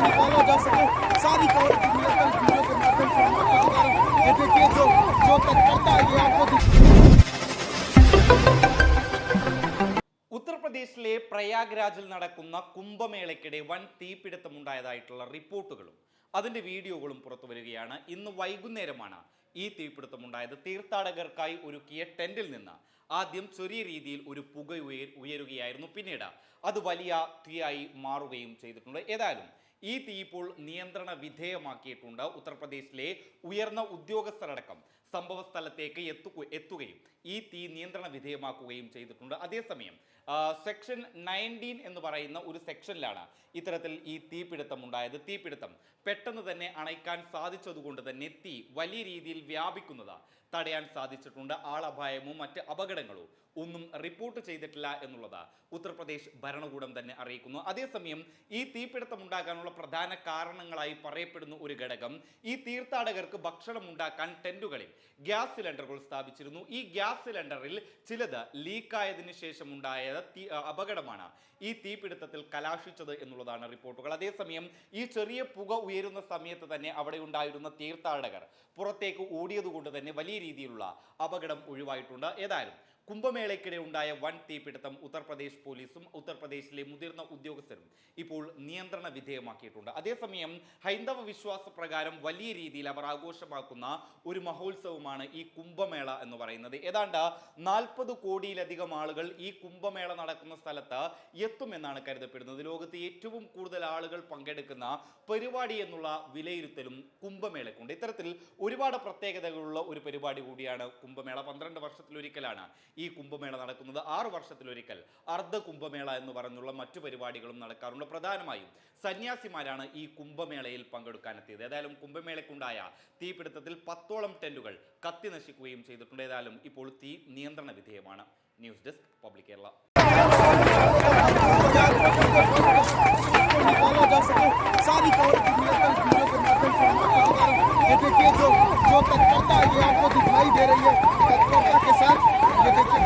निकाला जा सके सारी खबर की वीडियो के माध्यम से हम आपको दिखा रहे हैं। ये देखिए जो तत्परता है ये आपको ഉത്തർപ്രദേശിലെ പ്രയാഗ്രാജിൽ നടക്കുന്ന കുംഭമേളയ്ക്കിടെ വൻ തീപിടുത്തമുണ്ടായതായിട്ടുള്ള റിപ്പോർട്ടുകളും അതിന്റെ വീഡിയോകളും പുറത്തു വരികയാണ്. ഇന്ന് വൈകുന്നേരമാണ് ഈ തീപിടുത്തമുണ്ടായത്. തീർത്ഥാടകർക്കായി ഒരുക്കിയ ടെന്റിൽ നിന്ന് ആദ്യം ചെറിയ രീതിയിൽ ഒരു പുക ഉയരുകയായിരുന്നു. പിന്നീട് അത് വലിയ തീയായി മാറുകയും ചെയ്തിട്ടുണ്ട്. ഏതായാലും ഈ തീ ഇപ്പോൾ നിയന്ത്രണ വിധേയമാക്കിയിട്ടുണ്ട്. ഉത്തർപ്രദേശിലെ ഉയർന്ന ഉദ്യോഗസ്ഥരടക്കം സംഭവ സ്ഥലത്തേക്ക് എത്തുകയും ഈ തീ നിയന്ത്രണ വിധേയമാക്കുകയും ചെയ്തിട്ടുണ്ട്. അതേസമയം സെക്ഷൻ 19 എന്ന് പറയുന്ന ഒരു സെക്ഷനിലാണ് ഇത്തരത്തിൽ ഈ തീപിടുത്തം ഉണ്ടായത്. തീപിടുത്തം പെട്ടെന്ന് തന്നെ അണയ്ക്കാൻ സാധിച്ചതുകൊണ്ട് തന്നെ തീ വലിയ രീതിയിൽ വ്യാപിക്കുന്നത് തടയാൻ സാധിച്ചിട്ടുണ്ട്. ആളപായമോ മറ്റ് അപകടങ്ങളോ ഒന്നും റിപ്പോർട്ട് ചെയ്തിട്ടില്ല എന്നുള്ളത് ഉത്തർപ്രദേശ് ഭരണകൂടം തന്നെ അറിയിക്കുന്നു. അതേസമയം ഈ തീപിടുത്തം ഉണ്ടാകാനുള്ള പ്രധാന കാരണങ്ങളായി പറയപ്പെടുന്ന ഒരു ഘടകം ഈ തീർത്ഥാടകർക്ക് ഭക്ഷണം ഉണ്ടാക്കാൻ ടെന്റുകളിൽ ഗ്യാസ് സിലിണ്ടറുകൾ സ്ഥാപിച്ചിരുന്നു. ഈ ഗ്യാസ് സിലിണ്ടറിൽ ചിലത് ലീക്കായതിനു ശേഷം ഉണ്ടായ അപകടമാണ് ഈ തീപിടുത്തത്തിൽ കലാശിച്ചത് എന്നുള്ളതാണ് റിപ്പോർട്ടുകൾ. അതേസമയം ഈ ചെറിയ പുക ഉയരുന്ന സമയത്ത് തന്നെ അവിടെ ഉണ്ടായിരുന്ന തീർത്ഥാടകർ പുറത്തേക്ക് ഓടിയതുകൊണ്ട് തന്നെ വലിയ രീതിയിലുള്ള അപകടം ഒഴിവായിട്ടുണ്ട്. ഏതായാലും കുംഭമേളയ്ക്കിടെ ഉണ്ടായ വൻ തീപിടുത്തം ഉത്തർപ്രദേശ് പോലീസും ഉത്തർപ്രദേശിലെ മുതിർന്ന ഉദ്യോഗസ്ഥരും ഇപ്പോൾ നിയന്ത്രണ വിധേയമാക്കിയിട്ടുണ്ട്. അതേസമയം ഹൈന്ദവ വിശ്വാസ പ്രകാരം വലിയ രീതിയിൽ അവർ ആഘോഷമാക്കുന്ന ഒരു മഹോത്സവമാണ് ഈ കുംഭമേള എന്ന് പറയുന്നത്. ഏതാണ്ട് 40 കോടിയിലധികം ആളുകൾ ഈ കുംഭമേള നടക്കുന്ന സ്ഥലത്ത് എത്തുമെന്നാണ് കരുതപ്പെടുന്നത്. ലോകത്ത് ഏറ്റവും കൂടുതൽ ആളുകൾ പങ്കെടുക്കുന്ന പരിപാടി എന്നുള്ള വിലയിരുത്തലും കുംഭമേളക്കുണ്ട്. ഇത്തരത്തിൽ ഒരുപാട് പ്രത്യേകതകളുള്ള ഒരു പരിപാടി കൂടിയാണ് കുംഭമേള. 12 വർഷത്തിലൊരിക്കലാണ് ഈ കുംഭമേള നടക്കുന്നത്. 6 വർഷത്തിലൊരിക്കൽ അർദ്ധ കുംഭമേള എന്ന് പറഞ്ഞുള്ള മറ്റു പരിപാടികളും നടക്കാറുണ്ട്. പ്രധാനമായും സന്യാസിമാരാണ് ഈ കുംഭമേളയിൽ പങ്കെടുക്കാനെത്തിയത്. ഏതായാലും കുംഭമേളയ്ക്കുണ്ടായ തീപിടുത്തത്തിൽ 10ഓളം ടെന്റുകൾ കത്തി നശിക്കുകയും ചെയ്തിട്ടുണ്ട്. ഏതായാലും ഇപ്പോൾ തീ നിയന്ത്രണ വിധേയമാണ്. News desk public Kerala. निकाला जा सके सारी खबर की वीडियो के माध्यम से हम आपको दिखा रहे हैं। ये देखिए जो तत्परता है ये आपको दिखाई दे रही है। तत्परता के साथ ये देखिए